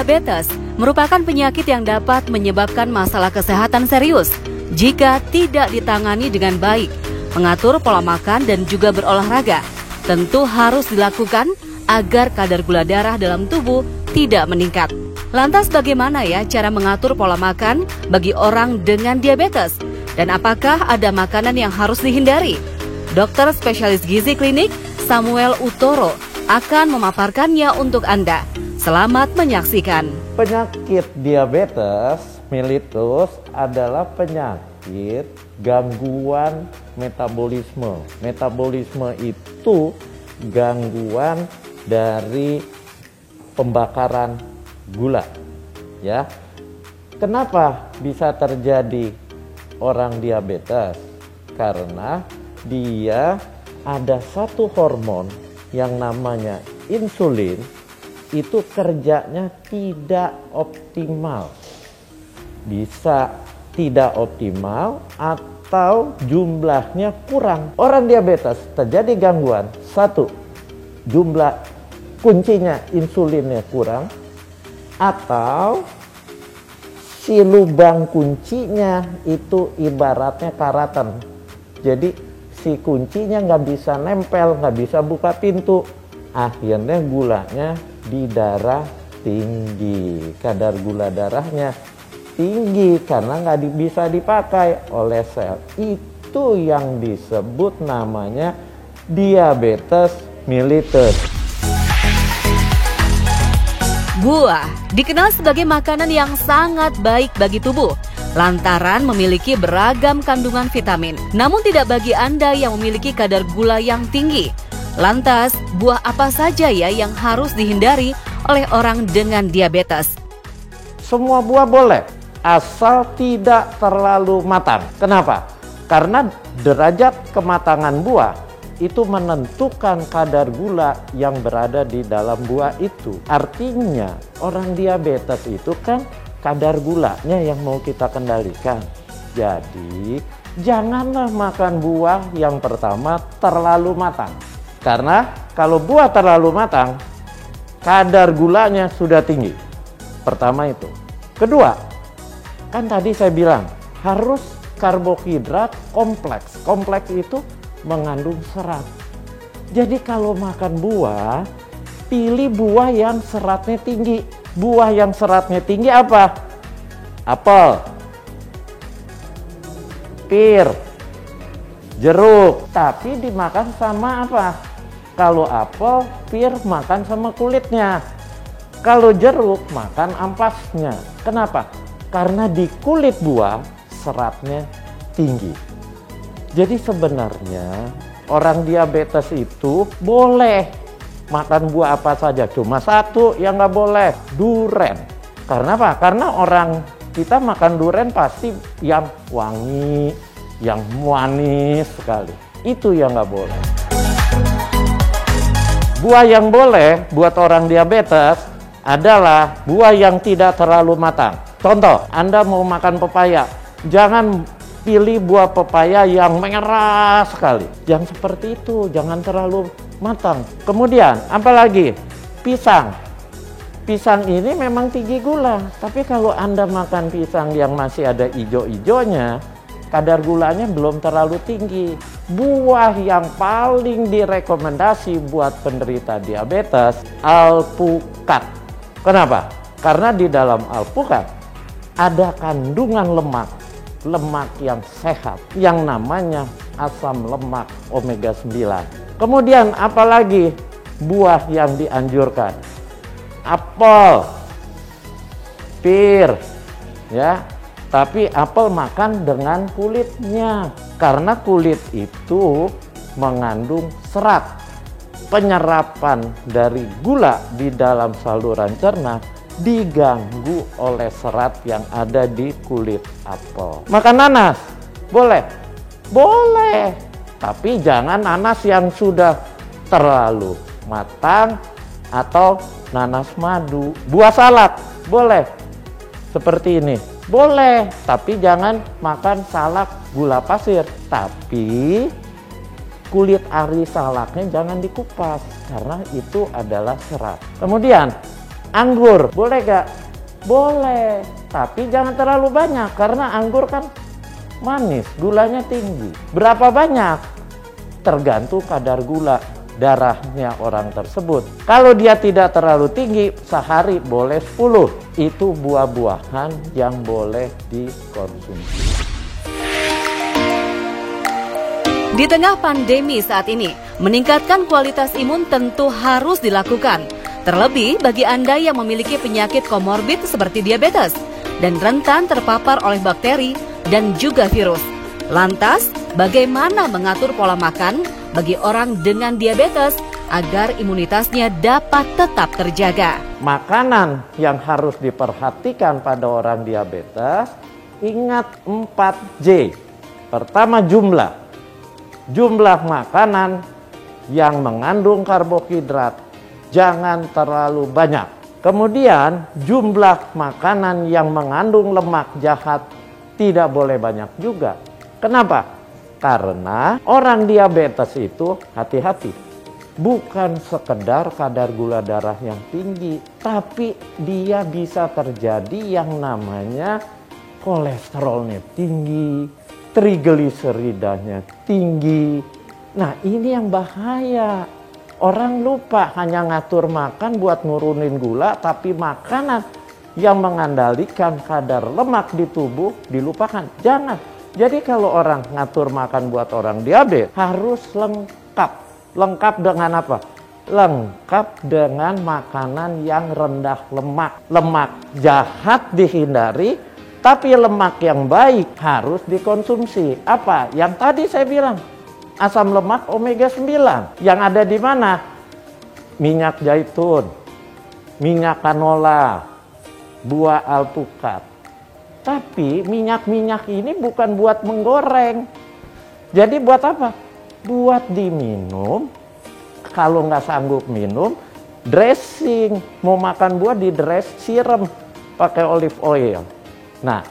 Diabetes merupakan penyakit yang dapat menyebabkan masalah kesehatan serius jika tidak ditangani dengan baik. Mengatur pola makan dan juga berolahraga tentu harus dilakukan agar kadar gula darah dalam tubuh tidak meningkat. Lantas bagaimana ya cara mengatur pola makan bagi orang dengan diabetes? Dan apakah ada makanan yang harus dihindari? Dokter spesialis gizi klinik Samuel Utoro akan memaparkannya untuk Anda. Selamat menyaksikan. Penyakit diabetes mellitus adalah penyakit gangguan metabolisme. Metabolisme itu gangguan dari pembakaran gula, ya. Kenapa bisa terjadi orang diabetes? Karena dia ada satu hormon yang namanya insulin, itu kerjanya tidak optimal. Bisa tidak optimal atau jumlahnya kurang. Orang diabetes terjadi gangguan, satu, jumlah kuncinya insulinnya kurang, atau si lubang kuncinya itu ibaratnya karatan. Jadi si kuncinya nggak bisa nempel, nggak bisa buka pintu. Akhirnya gulanya di darah tinggi, kadar gula darahnya tinggi karena nggak bisa dipakai oleh sel. Itu yang disebut namanya diabetes mellitus. Buah dikenal sebagai makanan yang sangat baik bagi tubuh lantaran memiliki beragam kandungan vitamin. Namun tidak bagi Anda yang memiliki kadar gula yang tinggi. Lantas, buah apa saja ya yang harus dihindari oleh orang dengan diabetes? Semua buah boleh, asal tidak terlalu matang. Kenapa? Karena derajat kematangan buah itu menentukan kadar gula yang berada di dalam buah itu. Artinya, orang diabetes itu kan kadar gulanya yang mau kita kendalikan. Jadi, janganlah makan buah yang pertama terlalu matang. Karena kalau buah terlalu matang, kadar gulanya sudah tinggi. Pertama itu. Kedua, kan tadi saya bilang harus karbohidrat kompleks. Kompleks itu mengandung serat. Jadi kalau makan buah, pilih buah yang seratnya tinggi. Buah yang seratnya tinggi apa? Apel, pir, jeruk. Tapi dimakan sama apa? Kalau apel, pir makan sama kulitnya. Kalau jeruk makan ampasnya. Kenapa? Karena di kulit buah seratnya tinggi. Jadi sebenarnya orang diabetes itu boleh makan buah apa saja. Cuma satu yang nggak boleh, duren. Karena apa? Karena orang kita makan duren pasti yang wangi, yang manis sekali. Itu yang nggak boleh. Buah yang boleh buat orang diabetes adalah buah yang tidak terlalu matang. Contoh, Anda mau makan pepaya, jangan pilih buah pepaya yang merah sekali. Yang seperti itu, jangan terlalu matang. Kemudian, apalagi pisang. Pisang ini memang tinggi gula, tapi kalau Anda makan pisang yang masih ada ijo-ijonya, kadar gulanya belum terlalu tinggi. Buah yang paling direkomendasi buat penderita diabetes, alpukat. Kenapa? Karena di dalam alpukat ada kandungan lemak yang sehat, yang namanya asam lemak omega 9. Kemudian apalagi buah yang dianjurkan? Apel, pir, ya. Tapi apel makan dengan kulitnya, karena kulit itu mengandung serat. Penyerapan dari gula di dalam saluran cerna diganggu oleh serat yang ada di kulit apel. Makan nanas, boleh? Boleh, tapi jangan nanas yang sudah terlalu matang atau nanas madu. Buah salak, boleh? Seperti ini. Boleh, tapi jangan makan salak gula pasir. Tapi kulit ari salaknya jangan dikupas, karena itu adalah serat. Kemudian Anggur, boleh gak? Boleh, tapi jangan terlalu banyak karena anggur kan manis, gulanya tinggi. Berapa banyak? Tergantung kadar gula darahnya orang tersebut. Kalau dia tidak terlalu tinggi, sehari boleh 10. Itu buah-buahan yang boleh dikonsumsi. Di tengah pandemi saat ini, meningkatkan kualitas imun tentu harus dilakukan. Terlebih bagi Anda yang memiliki penyakit komorbid seperti diabetes dan rentan terpapar oleh bakteri dan juga virus. Lantas, bagaimana mengatur pola makan bagi orang dengan diabetes agar imunitasnya dapat tetap terjaga? Makanan yang harus diperhatikan pada orang diabetes, ingat 4J. Pertama, jumlah. Jumlah makanan yang mengandung karbohidrat jangan terlalu banyak. Kemudian jumlah makanan yang mengandung lemak jahat tidak boleh banyak juga. Kenapa? Karena orang diabetes itu hati-hati. Bukan sekedar kadar gula darah yang tinggi, tapi dia bisa terjadi yang namanya kolesterolnya tinggi, trigliseridanya tinggi. Nah, ini yang bahaya. Orang lupa hanya ngatur makan buat nurunin gula, tapi makanan yang mengandalkan kadar lemak di tubuh dilupakan. Jangan. Jadi kalau orang ngatur makan buat orang diabetes harus lengkap. Lengkap dengan apa? Lengkap dengan makanan yang rendah lemak. Lemak jahat dihindari, tapi lemak yang baik harus dikonsumsi. Apa? Yang tadi saya bilang. Asam lemak omega 9 yang ada di mana? Minyak zaitun, minyak canola, buah alpukat. Tapi minyak-minyak ini bukan buat menggoreng. Jadi buat apa? Buat diminum. Kalau nggak sanggup minum, dressing. Mau makan buah di dress, siram pakai olive oil. Nah,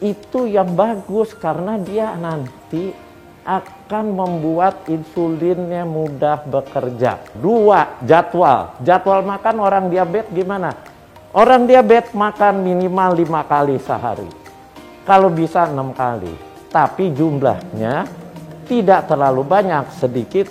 itu yang bagus karena dia nanti akan membuat insulinnya mudah bekerja. 2, jadwal. Jadwal makan orang diabetes gimana? Orang diabetes makan minimal 5 kali sehari. Kalau bisa 6 kali. Tapi jumlahnya tidak terlalu banyak. Sedikit.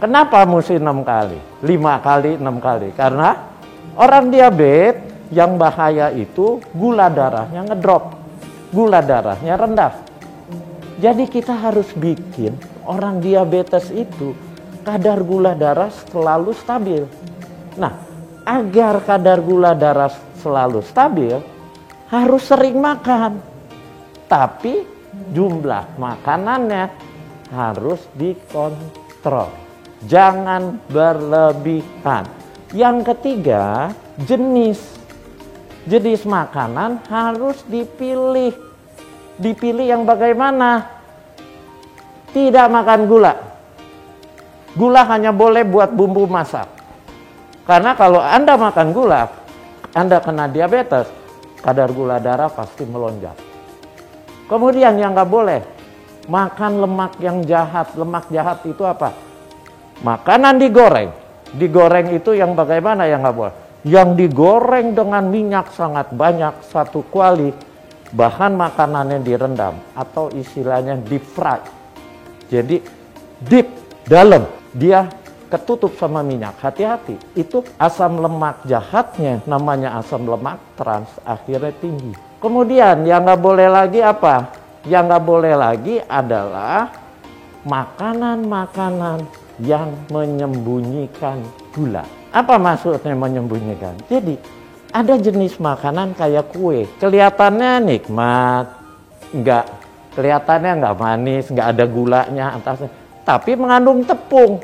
Kenapa mesti 6 kali? 5 kali, 6 kali. Karena orang diabetes yang bahaya itu gula darahnya ngedrop. Gula darahnya rendah. Jadi kita harus bikin orang diabetes itu kadar gula darah selalu stabil. Nah, agar kadar gula darah selalu stabil, harus sering makan. Tapi jumlah makanannya harus dikontrol. Jangan berlebihan. Yang ketiga, jenis makanan harus dipilih. Dipilih yang bagaimana? Tidak makan gula. Gula hanya boleh buat bumbu masak. Karena kalau Anda makan gula, Anda kena diabetes, kadar gula darah pasti melonjak. Kemudian yang nggak boleh, makan lemak yang jahat. Lemak jahat itu apa? Makanan digoreng. Digoreng itu yang bagaimana yang nggak boleh? Yang digoreng dengan minyak sangat banyak, 1 kuali. Bahan makanannya direndam atau istilahnya deep fry. Jadi deep, dalam, dia ketutup sama minyak. Hati-hati, itu asam lemak jahatnya namanya asam lemak trans akhirnya tinggi. Kemudian yang nggak boleh lagi apa? Yang nggak boleh lagi adalah makanan-makanan yang menyembunyikan gula. Apa maksudnya menyembunyikan? Jadi ada jenis makanan kayak kue, kelihatannya nikmat, kelihatannya nggak manis, nggak ada gulanya atasnya, tapi mengandung tepung.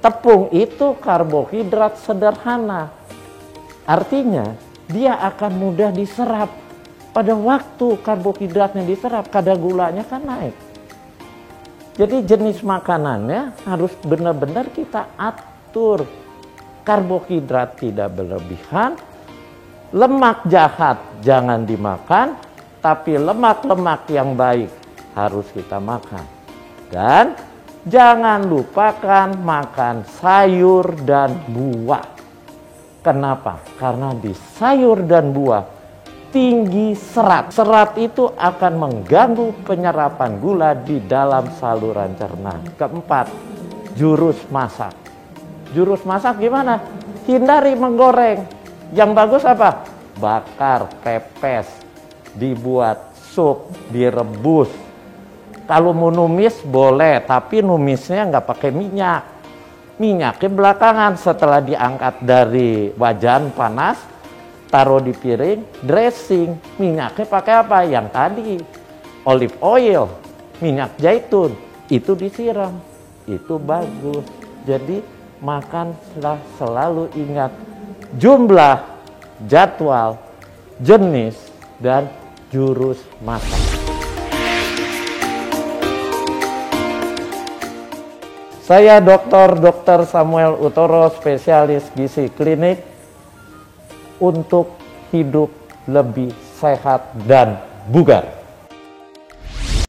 Tepung itu karbohidrat sederhana, artinya dia akan mudah diserap. Pada waktu karbohidratnya diserap, kadar gulanya kan naik. Jadi jenis makanannya harus benar-benar kita atur. Karbohidrat tidak berlebihan. Lemak jahat jangan dimakan, tapi lemak-lemak yang baik harus kita makan. Dan Jangan lupakan makan sayur dan buah. Kenapa? Karena di sayur dan buah tinggi serat. Serat itu akan mengganggu penyerapan gula di dalam saluran cerna. Keempat, jurus masak. Jurus masak gimana? Hindari menggoreng. Yang bagus apa? Bakar, pepes, dibuat sup, direbus. Kalau mau numis boleh, tapi numisnya nggak pakai minyak. Minyaknya belakangan setelah diangkat dari wajan panas, taruh di piring, dressing. Minyaknya pakai apa? Yang tadi, olive oil, minyak zaitun, itu disiram. Itu bagus. Jadi makanlah selalu ingat jumlah, jadwal, jenis, dan jurus masak. Saya Dr. Samuel Utoro, spesialis gizi klinik, untuk hidup lebih sehat dan bugar.